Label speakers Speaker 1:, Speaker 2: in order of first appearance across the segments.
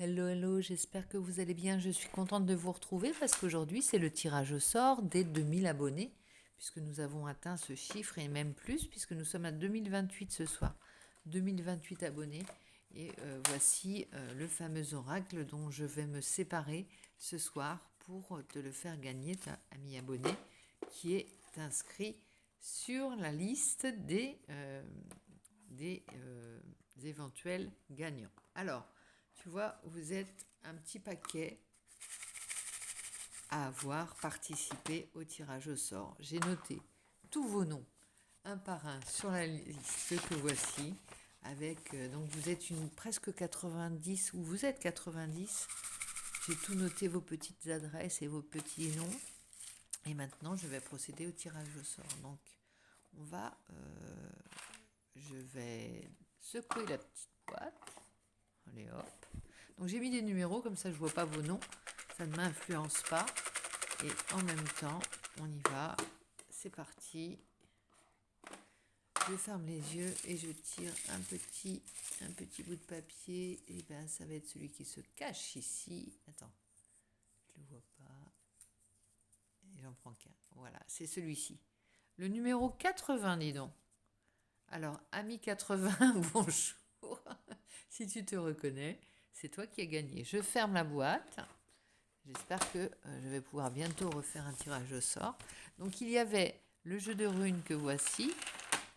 Speaker 1: Hello, hello, j'espère que vous allez bien. Je suis contente de vous retrouver parce qu'aujourd'hui, c'est le tirage au sort des 2000 abonnés, puisque nous avons atteint ce chiffre et même plus, puisque nous sommes à 2028 ce soir. 2028 abonnés. Et voici le fameux oracle dont je vais me séparer ce soir pour te le faire gagner, ta ami abonné, qui est inscrit sur la liste des éventuels gagnants. Alors, tu vois, vous êtes un petit paquet à avoir participé au tirage au sort. J'ai noté tous vos noms, un par un, sur la liste que voici. Avec, donc vous êtes presque 90, ou vous êtes 90. J'ai tout noté, vos petites adresses et vos petits noms. Et maintenant, je vais procéder au tirage au sort. Donc, je vais secouer la petite boîte. Allez hop. Donc j'ai mis des numéros, comme ça je vois pas vos noms. Ça ne m'influence pas. Et en même temps, on y va. C'est parti. Je ferme les yeux et je tire un petit bout de papier. Et ben ça va être celui qui se cache ici. Attends, je le vois pas. Et j'en prends qu'un. Voilà, c'est celui-ci. Le numéro 80, dis donc. Alors, ami 80, bonjour. Si tu te reconnais, c'est toi qui as gagné. Je ferme la boîte. J'espère que je vais pouvoir bientôt refaire un tirage au sort. Donc, il y avait le jeu de runes que voici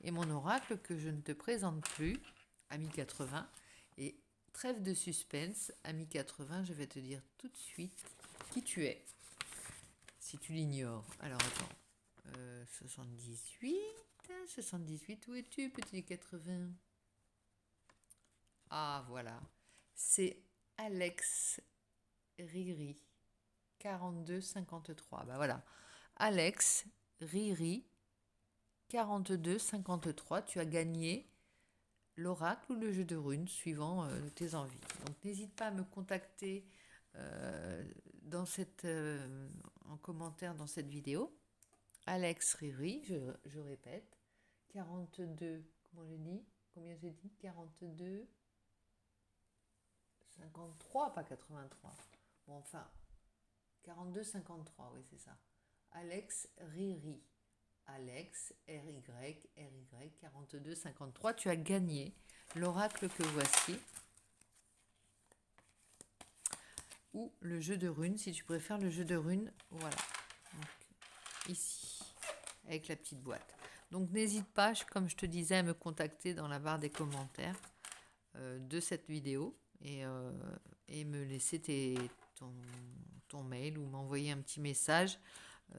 Speaker 1: et mon oracle que je ne te présente plus, ami 80. Et trêve de suspense, ami 80, je vais te dire tout de suite qui tu es, si tu l'ignores. Alors, attends. 78, où es-tu, petit 80? Ah, voilà. C'est Alex Riri, 4253. Bah voilà. Alex Riri, 4253. Tu as gagné l'oracle ou le jeu de runes, suivant tes envies. Donc, n'hésite pas à me contacter en commentaire dans cette vidéo. Alex Riri, je répète, 42, comment j'ai dit? Combien j'ai dit? 42, 53, pas 83. Bon, enfin, 42, 53, oui, c'est ça. Alex Riri. Alex, RY, 42, 53. Tu as gagné l'oracle que voici. Ou le jeu de runes, si tu préfères le jeu de runes. Voilà. Donc, ici, avec la petite boîte. Donc, n'hésite pas, comme je te disais, à me contacter dans la barre des commentaires de cette vidéo et me laisser ton mail ou m'envoyer un petit message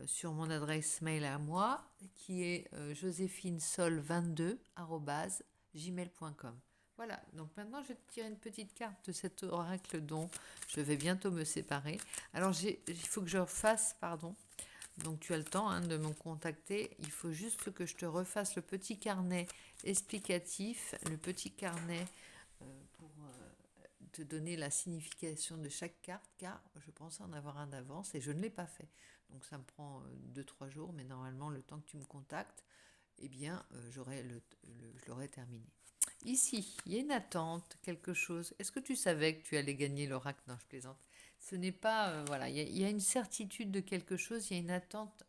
Speaker 1: sur mon adresse mail à moi qui est joséphinesol22@gmail.com. Voilà, donc maintenant je vais te tirer une petite carte de cet oracle dont je vais bientôt me séparer. Alors il faut que je refasse, pardon, donc tu as le temps de me contacter. Il faut juste que je te refasse le petit carnet explicatif, le petit carnet pour te donner la signification de chaque carte, car je pensais en avoir un d'avance et je ne l'ai pas fait. Donc ça me prend 2-3 jours, mais normalement le temps que tu me contactes, eh bien je l'aurai terminé. Ici, il y a une attente, quelque chose. Est-ce que tu savais que tu allais gagner l'oracle? Non, je plaisante. Ce n'est pas... voilà, il y a une certitude de quelque chose, il y a une attente,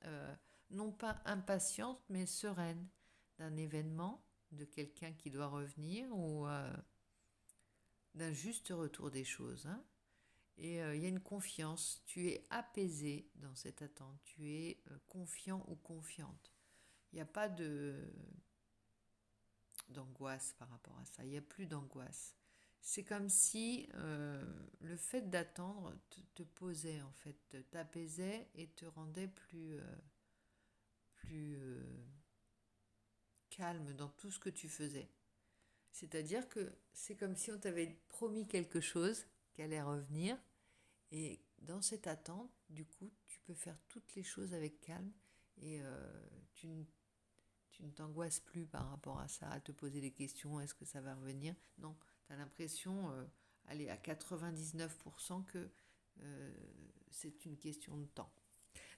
Speaker 1: non pas impatiente, mais sereine, d'un événement, de quelqu'un qui doit revenir, ou d'un juste retour des choses. Hein. Et il y a une confiance, tu es apaisé dans cette attente, tu es confiant ou confiante. Il n'y a pas d'angoisse par rapport à ça, il n'y a plus d'angoisse. C'est comme si le fait d'attendre te posait, en fait, t'apaisait et te rendait plus calme dans tout ce que tu faisais. C'est-à-dire que c'est comme si on t'avait promis quelque chose qui allait revenir. Et dans cette attente, du coup, tu peux faire toutes les choses avec calme et tu ne t'angoisses plus par rapport à ça, à te poser des questions, est-ce que ça va revenir? Non, tu as l'impression, allez, à 99% que c'est une question de temps.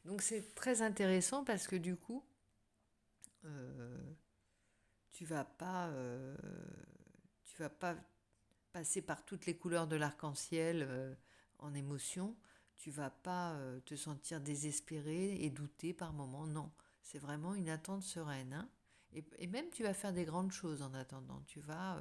Speaker 1: Donc c'est très intéressant parce que du coup, tu vas pas passer par toutes les couleurs de l'arc-en-ciel en émotion, tu vas pas te sentir désespéré et douter par moments. Non, c'est vraiment une attente sereine. Hein. Et même tu vas faire des grandes choses en attendant. Tu vas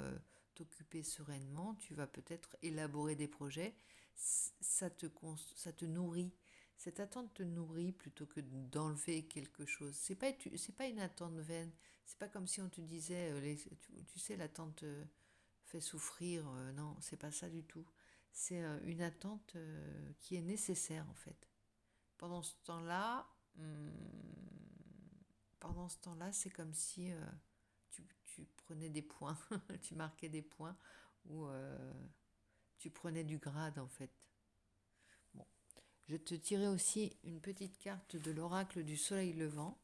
Speaker 1: t'occuper sereinement, tu vas peut-être élaborer des projets. Ça te nourrit. Cette attente te nourrit plutôt que d'enlever quelque chose. C'est pas une attente vaine. C'est pas comme si on te disait, tu sais, l'attente fait souffrir. Non, c'est pas ça du tout. C'est une attente qui est nécessaire en fait. Pendant ce temps-là, c'est comme si tu prenais des points, tu marquais des points ou tu prenais du grade en fait. Bon, je te tirais aussi une petite carte de l'oracle du soleil levant.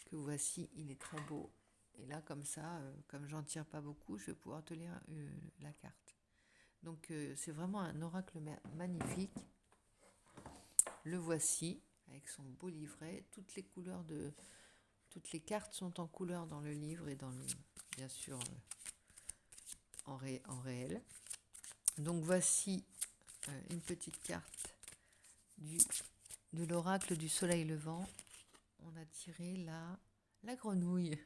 Speaker 1: Que voici, il est très beau. Et là, comme ça, comme j'en tire pas beaucoup, je vais pouvoir te lire la carte. Donc, c'est vraiment un oracle magnifique. Le voici, avec son beau livret. Toutes les cartes sont en couleur dans le livre et bien sûr, en réel. Donc, voici une petite carte de l'oracle du soleil levant. On a tiré la grenouille.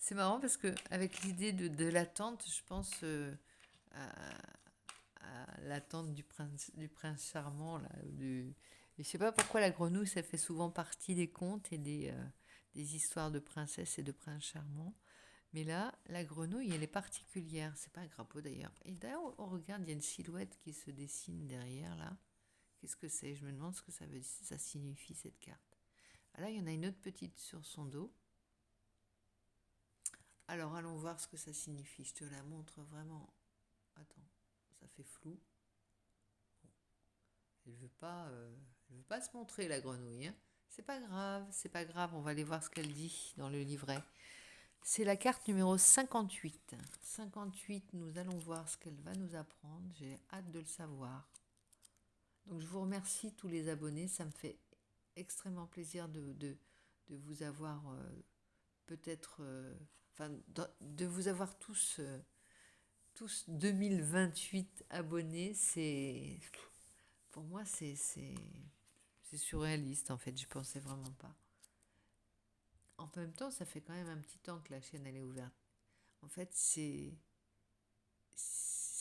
Speaker 1: C'est marrant parce que avec l'idée de l'attente, je pense à l'attente du prince charmant. Là, et je sais pas pourquoi la grenouille, ça fait souvent partie des contes et des histoires de princesses et de princes charmants. Mais là, la grenouille, elle est particulière. C'est pas un crapaud d'ailleurs. Et d'ailleurs, on regarde, il y a une silhouette qui se dessine derrière là. Qu'est-ce que c'est? Je me demande ce que ça signifie cette carte. Ah là, il y en a une autre petite sur son dos. Alors, allons voir ce que ça signifie. Je te la montre vraiment. Attends, ça fait flou. Bon. Elle veut pas se montrer, la grenouille. Hein. C'est pas grave. On va aller voir ce qu'elle dit dans le livret. C'est la carte numéro 58. 58, nous allons voir ce qu'elle va nous apprendre. J'ai hâte de le savoir. Donc, je vous remercie tous les abonnés. Ça me fait extrêmement plaisir de vous avoir peut-être... de vous avoir tous 2028 abonnés, pour moi c'est surréaliste en fait, je pensais vraiment pas. En même temps, ça fait quand même un petit temps que la chaîne elle est ouverte. En fait, c'est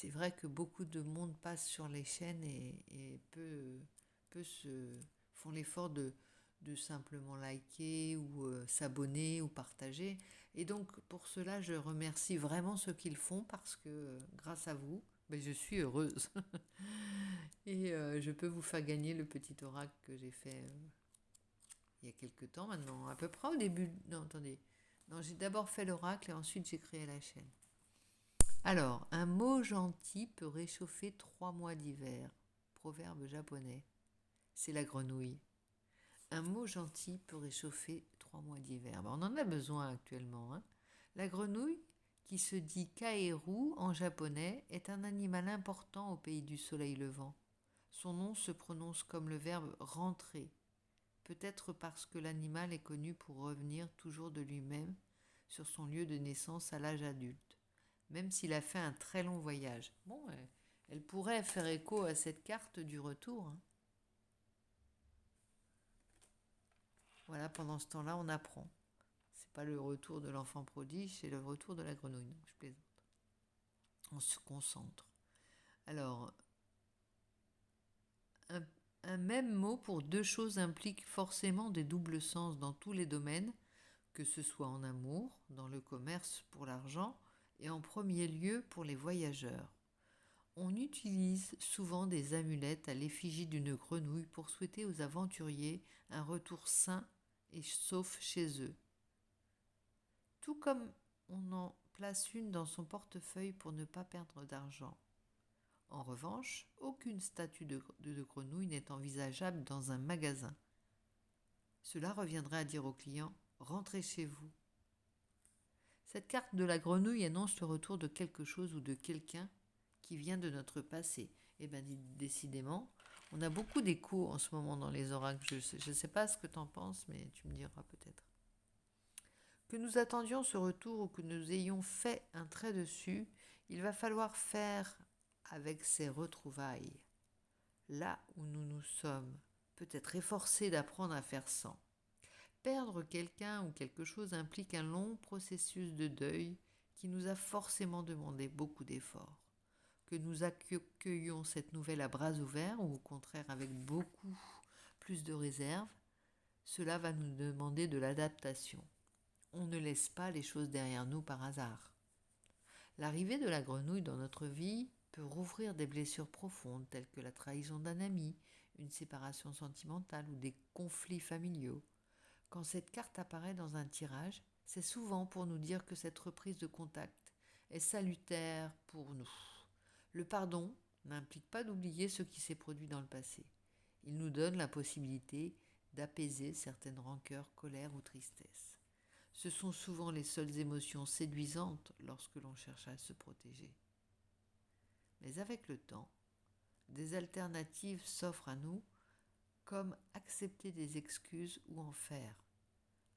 Speaker 1: vrai que beaucoup de monde passe sur les chaînes et font l'effort de simplement liker ou s'abonner ou partager. Et donc, pour cela, je remercie vraiment ceux qui le font parce que grâce à vous, je suis heureuse. Et je peux vous faire gagner le petit oracle que j'ai fait il y a quelques temps maintenant, à peu près au début. Non, attendez. Non, j'ai d'abord fait l'oracle et ensuite j'ai créé la chaîne. Alors, un mot gentil peut réchauffer 3 mois d'hiver. Proverbe japonais. C'est la grenouille. Un mot gentil peut réchauffer 3 mois d'hiver. On en a besoin actuellement. Hein. La grenouille, qui se dit kaeru en japonais, est un animal important au pays du soleil levant. Son nom se prononce comme le verbe rentrer. Peut-être parce que l'animal est connu pour revenir toujours de lui-même sur son lieu de naissance à l'âge adulte, même s'il a fait un très long voyage. Bon, elle pourrait faire écho à cette carte du retour. Hein. Voilà, pendant ce temps-là, on apprend. C'est pas le retour de l'enfant prodige, c'est le retour de la grenouille. Non, je plaisante. On se concentre. Alors, un même mot pour deux choses implique forcément des doubles sens dans tous les domaines, que ce soit en amour, dans le commerce pour l'argent et en premier lieu pour les voyageurs. On utilise souvent des amulettes à l'effigie d'une grenouille pour souhaiter aux aventuriers un retour sain et sauf chez eux. Tout comme on en place une dans son portefeuille pour ne pas perdre d'argent. En revanche, aucune statue de grenouille n'est envisageable dans un magasin. Cela reviendrait à dire au client « Rentrez chez vous ». Cette carte de la grenouille annonce le retour de quelque chose ou de quelqu'un qui vient de notre passé. Et bien, décidément, on a beaucoup d'échos en ce moment dans les oracles. Je ne sais pas ce que tu en penses, mais tu me diras peut-être. Que nous attendions ce retour ou que nous ayons fait un trait dessus, il va falloir faire avec ces retrouvailles. Là où nous nous sommes, peut-être efforcés d'apprendre à faire sans. Perdre quelqu'un ou quelque chose implique un long processus de deuil qui nous a forcément demandé beaucoup d'efforts. Que nous accueillions cette nouvelle à bras ouverts ou au contraire avec beaucoup plus de réserve, cela va nous demander de l'adaptation. On ne laisse pas les choses derrière nous par hasard. L'arrivée de la grenouille dans notre vie peut rouvrir des blessures profondes telles que la trahison d'un ami, une séparation sentimentale ou des conflits familiaux. Quand cette carte apparaît dans un tirage, c'est souvent pour nous dire que cette reprise de contact est salutaire pour nous. Le pardon n'implique pas d'oublier ce qui s'est produit dans le passé. Il nous donne la possibilité d'apaiser certaines rancœurs, colères ou tristesses. Ce sont souvent les seules émotions séduisantes lorsque l'on cherche à se protéger. Mais avec le temps, des alternatives s'offrent à nous, comme accepter des excuses ou en faire.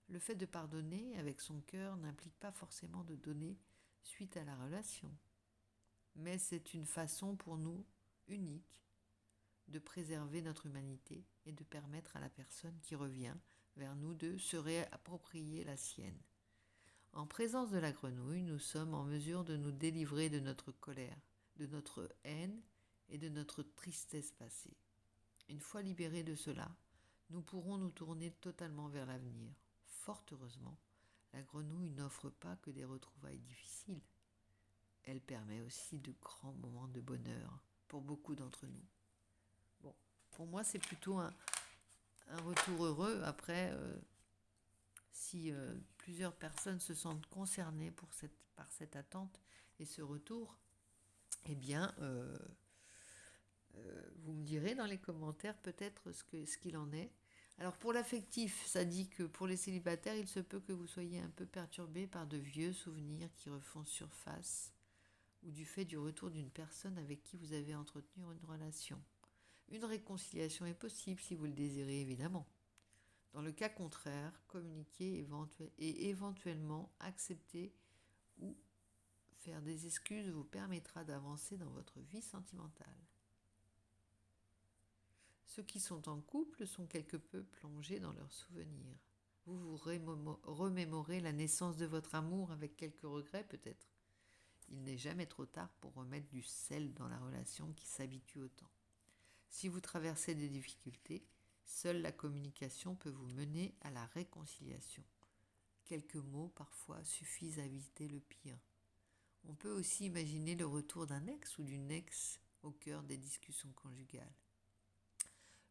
Speaker 1: Le fait de pardonner avec son cœur n'implique pas forcément de donner suite à la relation. Mais c'est une façon pour nous unique de préserver notre humanité et de permettre à la personne qui revient vers nous de se réapproprier la sienne. En présence de la grenouille, nous sommes en mesure de nous délivrer de notre colère, de notre haine et de notre tristesse passée. Une fois libérés de cela, nous pourrons nous tourner totalement vers l'avenir. Fort heureusement, la grenouille n'offre pas que des retrouvailles difficiles. Elle permet aussi de grands moments de bonheur pour beaucoup d'entre nous. Bon, pour moi, c'est plutôt un retour heureux. Après, si plusieurs personnes se sentent concernées par cette attente et ce retour, eh bien, vous me direz dans les commentaires peut-être ce qu'il en est. Alors pour l'affectif, ça dit que pour les célibataires, il se peut que vous soyez un peu perturbés par de vieux souvenirs qui refont surface ou du fait du retour d'une personne avec qui vous avez entretenu une relation. Une réconciliation est possible si vous le désirez évidemment. Dans le cas contraire, communiquer et éventuellement accepter ou faire des excuses vous permettra d'avancer dans votre vie sentimentale. Ceux qui sont en couple sont quelque peu plongés dans leurs souvenirs. Vous vous remémorez la naissance de votre amour avec quelques regrets peut-être. Il n'est jamais trop tard pour remettre du sel dans la relation qui s'habitue au temps. Si vous traversez des difficultés, seule la communication peut vous mener à la réconciliation. Quelques mots parfois suffisent à éviter le pire. On peut aussi imaginer le retour d'un ex ou d'une ex au cœur des discussions conjugales.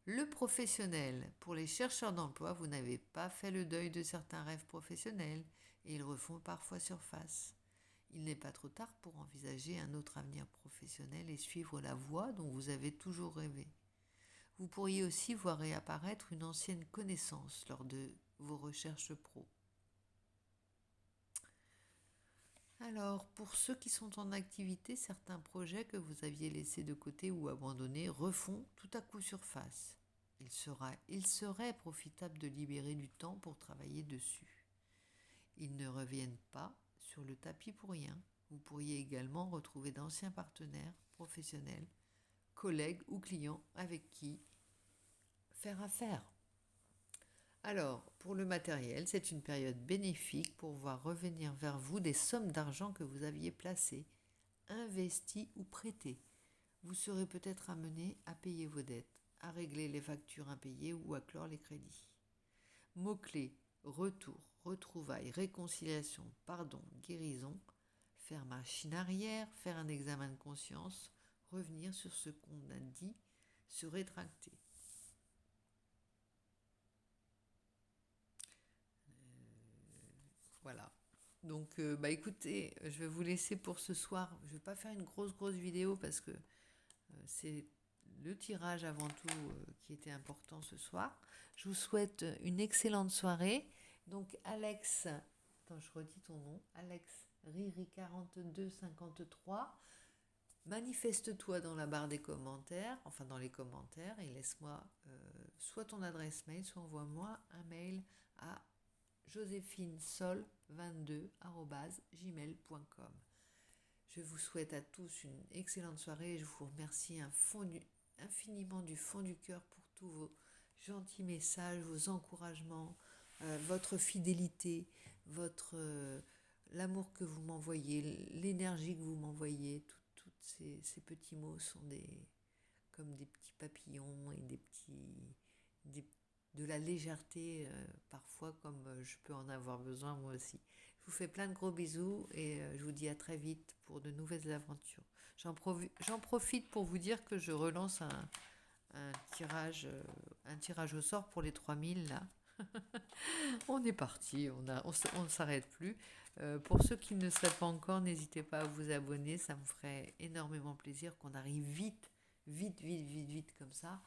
Speaker 1: Le professionnel. Pour les chercheurs d'emploi, vous n'avez pas fait le deuil de certains rêves professionnels et ils refont parfois surface. Il n'est pas trop tard pour envisager un autre avenir professionnel et suivre la voie dont vous avez toujours rêvé. Vous pourriez aussi voir réapparaître une ancienne connaissance lors de vos recherches pro. Alors, pour ceux qui sont en activité, certains projets que vous aviez laissés de côté ou abandonnés refont tout à coup surface. Il serait profitable de libérer du temps pour travailler dessus. Ils ne reviennent pas sur le tapis pour rien. Vous pourriez également retrouver d'anciens partenaires professionnels, collègues ou clients avec qui faire affaire. Alors, pour le matériel, c'est une période bénéfique pour voir revenir vers vous des sommes d'argent que vous aviez placées, investies ou prêtées. Vous serez peut-être amené à payer vos dettes, à régler les factures impayées ou à clore les crédits. Mots-clés, retour, retrouvailles, réconciliation, pardon, guérison, faire machine arrière, faire un examen de conscience, revenir sur ce qu'on a dit, se rétracter. Voilà. Donc, écoutez, je vais vous laisser pour ce soir. Je ne vais pas faire une grosse vidéo parce que c'est le tirage avant tout qui était important ce soir. Je vous souhaite une excellente soirée. Donc, Alex, attends, je redis ton nom, Alex Riri 4253. Manifeste-toi dans la barre des commentaires, enfin dans les commentaires, et laisse-moi soit ton adresse mail, soit envoie-moi un mail à joséphinesol22@gmail.com. Je vous souhaite à tous une excellente soirée et je vous remercie infiniment du fond du cœur pour tous vos gentils messages, vos encouragements, votre fidélité, l'amour que vous m'envoyez, l'énergie que vous m'envoyez. Tous ces petits mots sont comme des petits papillons et de la légèreté parfois, comme je peux en avoir besoin moi aussi. Je vous fais plein de gros bisous et je vous dis à très vite pour de nouvelles aventures. J'en profite pour vous dire que je relance un tirage au sort pour les 3000 là. On est parti, on ne s'arrête plus. Pour ceux qui ne seraient pas encore, n'hésitez pas à vous abonner, ça me ferait énormément plaisir qu'on arrive vite comme ça.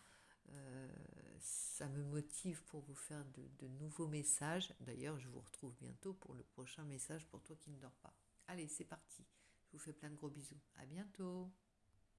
Speaker 1: Ça me motive pour vous faire de nouveaux messages. D'ailleurs, je vous retrouve bientôt pour le prochain message pour toi qui ne dors pas. Allez, c'est parti. Je vous fais plein de gros bisous. À bientôt.